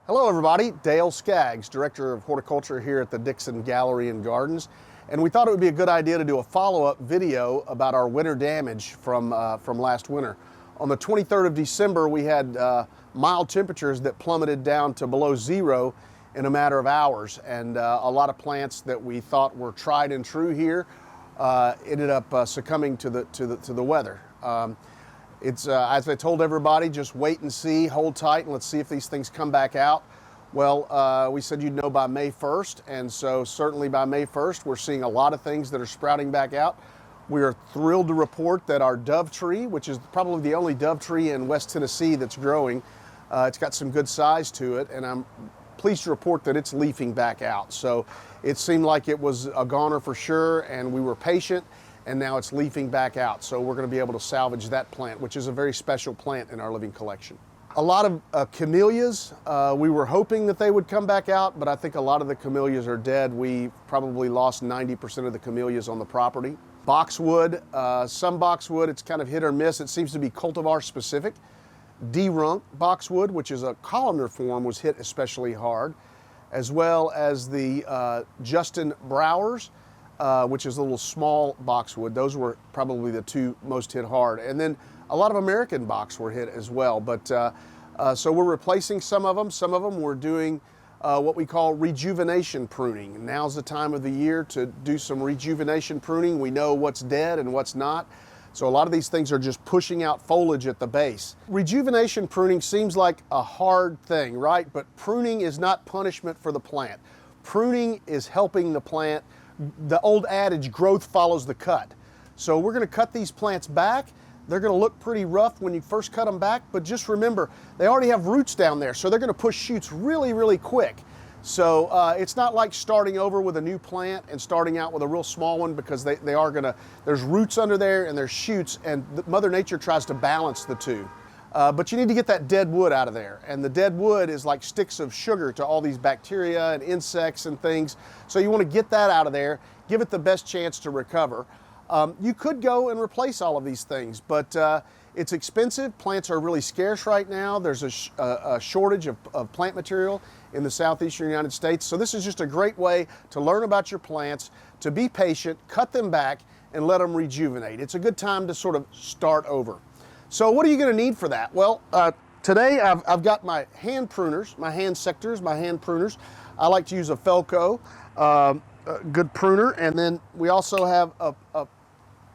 Hello everybody, Dale Skaggs, Director of Horticulture here at the Dixon Gallery and Gardens. And we thought it would be a good idea to do a follow-up video about our winter damage from last winter. On the 23rd of December, we had mild temperatures that plummeted down to below zero in a matter of hours. And a lot of plants that we thought were tried and true here ended up succumbing to the weather. As I told everybody, just wait and see, hold tight, and let's see if these things come back out. Well, we said you'd know by May 1st, and so certainly by May 1st, we're seeing a lot of things that are sprouting back out. We are thrilled to report that our dove tree, which is probably the only dove tree in West Tennessee that's growing, it's got some good size to it, and I'm pleased to report that it's leafing back out. So it seemed like it was a goner for sure, and we were patient, and now it's leafing back out. So we're going to be able to salvage that plant, which is a very special plant in our living collection. A lot of camellias, we were hoping that they would come back out, but I think a lot of the camellias are dead. We probably lost 90% of the camellias on the property. Boxwood, some boxwood, it's kind of hit or miss. It seems to be cultivar specific. D-Runk boxwood, which is a columnar form, was hit especially hard, as well as the Justin Browers, which is a little small boxwood. Those were probably the two most hit hard. And then a lot of American box were hit as well. But so we're replacing some of them. Some of them we're doing what we call rejuvenation pruning. Now's the time of the year to do some rejuvenation pruning. We know what's dead and what's not. So a lot of these things are just pushing out foliage at the base. Rejuvenation pruning seems like a hard thing, right? But pruning is not punishment for the plant. Pruning is helping the plant. The old adage, growth follows the cut. So we're going to cut these plants back. They're going to look pretty rough when you first cut them back, but just remember, they already have roots down there, so they're going to push shoots really, really quick. So it's not like starting over with a new plant and starting out with a real small one, because they are going to, there's roots under there and there's shoots, and Mother Nature tries to balance the two. But you need to get that dead wood out of there. And the dead wood is like sticks of sugar to all these bacteria and insects and things. So you want to get that out of there, give it the best chance to recover. You could go and replace all of these things, but it's expensive. Plants are really scarce right now. There's a shortage of plant material in the southeastern United States. So this is just a great way to learn about your plants, to be patient, cut them back, and let them rejuvenate. It's a good time to sort of start over. So what are you going to need for that? Well, today I've got my hand pruners, my hand sectors, my hand pruners. I like to use a Felco, good pruner, and then we also have a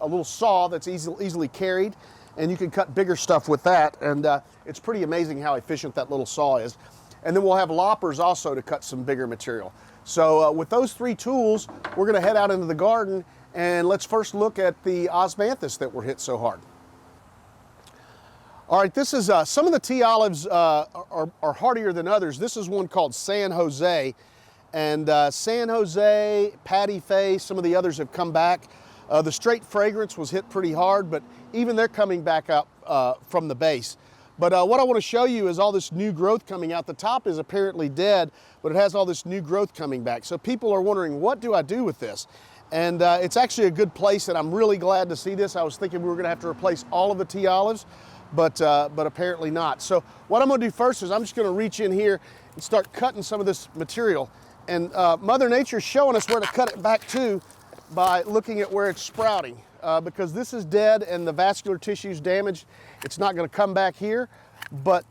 little saw that's easily carried, and you can cut bigger stuff with that, and it's pretty amazing how efficient that little saw is. And then we'll have loppers also to cut some bigger material. So with those three tools, we're going to head out into the garden, and let's first look at the osmanthus that were hit so hard. All right, this is, some of the tea olives are hardier than others. This is one called San Jose. And San Jose, Patty Face, some of the others have come back. The straight fragrance was hit pretty hard, but even they're coming back up from the base. But what I want to show you is all this new growth coming out. The top is apparently dead, but it has all this new growth coming back. So people are wondering, what do I do with this? And it's actually a good place, and I'm really glad to see this. I was thinking we were going to have to replace all of the tea olives, but apparently not. So what I'm going to do first is I'm just going to reach in here and start cutting some of this material. And Mother Nature's showing us where to cut it back to by looking at where it's sprouting. Because this is dead and the vascular tissue's damaged, it's not going to come back here, but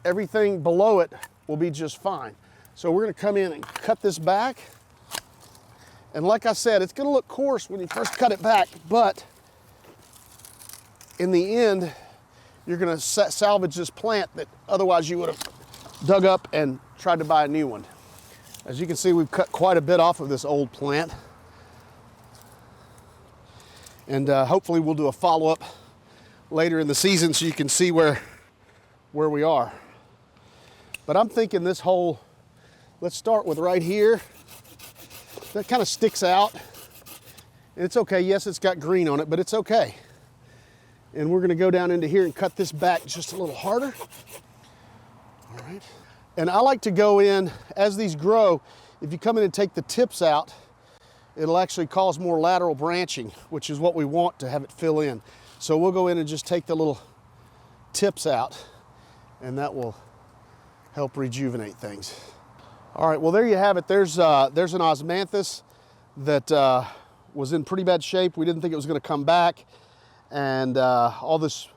everything below it will be just fine. So we're going to come in and cut this back. And like I said, it's going to look coarse when you first cut it back, but in the end, you're going to salvage this plant that otherwise you would have dug up and tried to buy a new one. As you can see, we've cut quite a bit off of this old plant. And hopefully we'll do a follow-up later in the season so you can see where we are. But I'm thinking this whole, let's start with right here. That kind of sticks out. It's okay, yes, it's got green on it, but it's okay. And we're gonna go down into here and cut this back just a little harder. All right. And I like to go in, as these grow, if you come in and take the tips out, it'll actually cause more lateral branching, which is what we want to have it fill in. So we'll go in and just take the little tips out, and that will help rejuvenate things. All right, well, there you have it. There's an osmanthus that was in pretty bad shape. We didn't think it was going to come back, and all this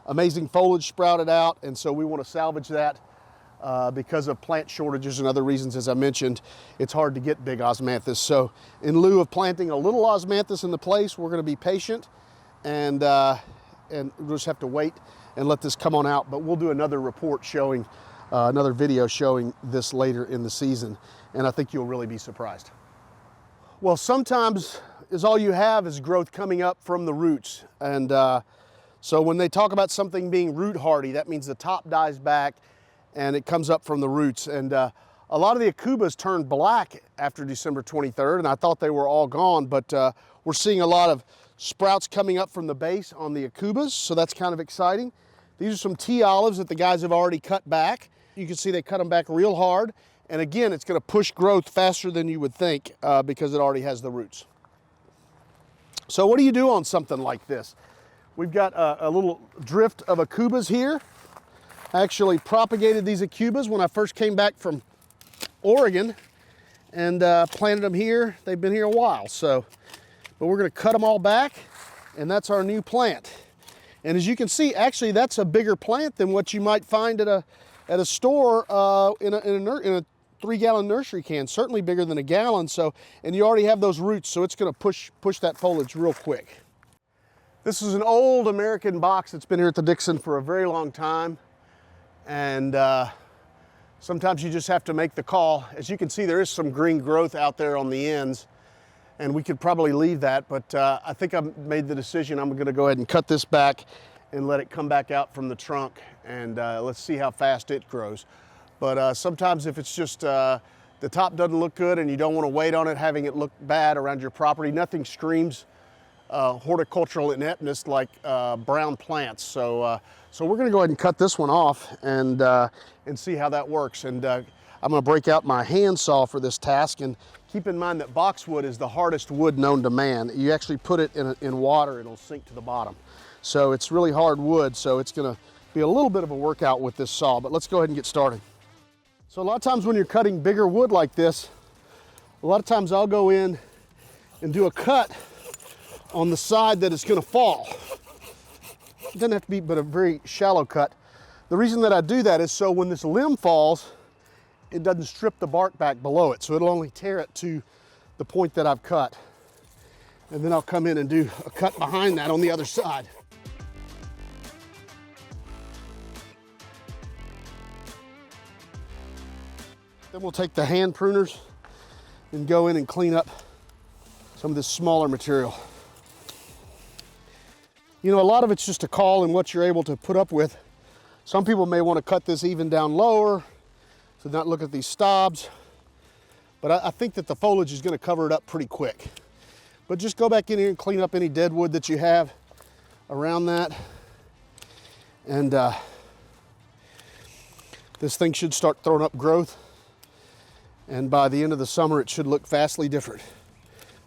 amazing foliage sprouted out, and so we want to salvage that because of plant shortages and other reasons. As I mentioned, it's hard to get big osmanthus. So in lieu of planting a little osmanthus in the place, we're going to be patient, and we'll just have to wait and let this come on out. But we'll do another report showing, another video showing this later in the season, and I think you'll really be surprised. Well, sometimes all you have is growth coming up from the roots, and so when they talk about something being root hardy, that means the top dies back and it comes up from the roots. And a lot of the acubas turned black after December 23rd, and I thought they were all gone, but we're seeing a lot of sprouts coming up from the base on the acubas, so that's kind of exciting. These are some tea olives that the guys have already cut back. You can see they cut them back real hard, and again, it's going to push growth faster than you would think because it already has the roots. So what do you do on something like this? We've got a little drift of acubas here. I actually propagated these acubas when I first came back from Oregon and planted them here. They've been here a while, so, but we're gonna cut them all back, and that's our new plant. And as you can see, actually that's a bigger plant than what you might find at a store in a 3-gallon nursery can, certainly bigger than a gallon. So, and you already have those roots, so it's gonna push that foliage real quick. This is an old American box that's been here at the Dixon for a very long time. And sometimes you just have to make the call. As you can see, there is some green growth out there on the ends, and we could probably leave that, but I think I've made the decision. I'm gonna go ahead and cut this back and let it come back out from the trunk, and let's see how fast it grows. But sometimes if it's just the top doesn't look good and you don't wanna wait on it, having it look bad around your property, nothing screams horticultural ineptness like brown plants. So we're gonna go ahead and cut this one off and see how that works. And I'm gonna break out my handsaw for this task, and keep in mind that boxwood is the hardest wood known to man. You actually put it in water, it'll sink to the bottom. So it's really hard wood, so it's gonna be a little bit of a workout with this saw, but let's go ahead and get started. So a lot of times when you're cutting bigger wood like this, a lot of times I'll go in and do a cut on the side that it's gonna fall. It doesn't have to be but a very shallow cut. The reason that I do that is so when this limb falls, it doesn't strip the bark back below it, so it'll only tear it to the point that I've cut. And then I'll come in and do a cut behind that on the other side. Then we'll take the hand pruners and go in and clean up some of this smaller material. You know, a lot of it's just a call and what you're able to put up with. Some people may want to cut this even down lower to not look at these stobs, but I think that the foliage is going to cover it up pretty quick. But just go back in here and clean up any dead wood that you have around that. And this thing should start throwing up growth. And by the end of the summer, it should look vastly different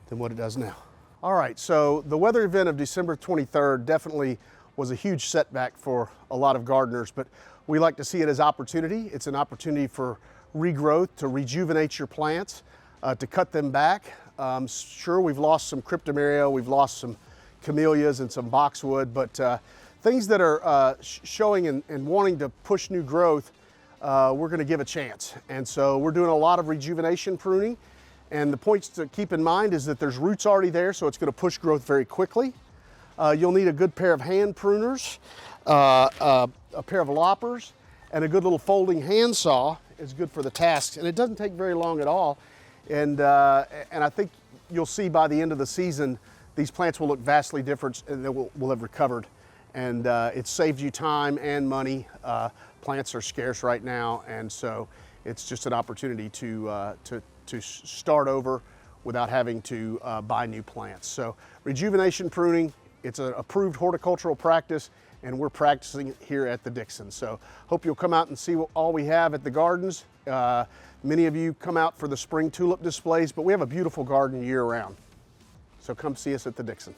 than what it does now. All right, so the weather event of December 23rd definitely was a huge setback for a lot of gardeners, but we like to see it as opportunity. It's an opportunity for regrowth, to rejuvenate your plants, to cut them back. Sure, we've lost some cryptomeria, we've lost some camellias and some boxwood, but things that are showing and wanting to push new growth, we're gonna give a chance. And so we're doing a lot of rejuvenation pruning. And the points to keep in mind is that there's roots already there, so it's gonna push growth very quickly. You'll need a good pair of hand pruners, a pair of loppers, and a good little folding handsaw is good for the tasks. And it doesn't take very long at all. And I think you'll see by the end of the season, these plants will look vastly different and they will have recovered. And it saved you time and money. Plants are scarce right now, and so it's just an opportunity to start over without having to buy new plants. So rejuvenation pruning, it's an approved horticultural practice, and we're practicing here at the Dixon. So hope you'll come out and see all we have at the gardens. Many of you come out for the spring tulip displays, but we have a beautiful garden year round. So come see us at the Dixon.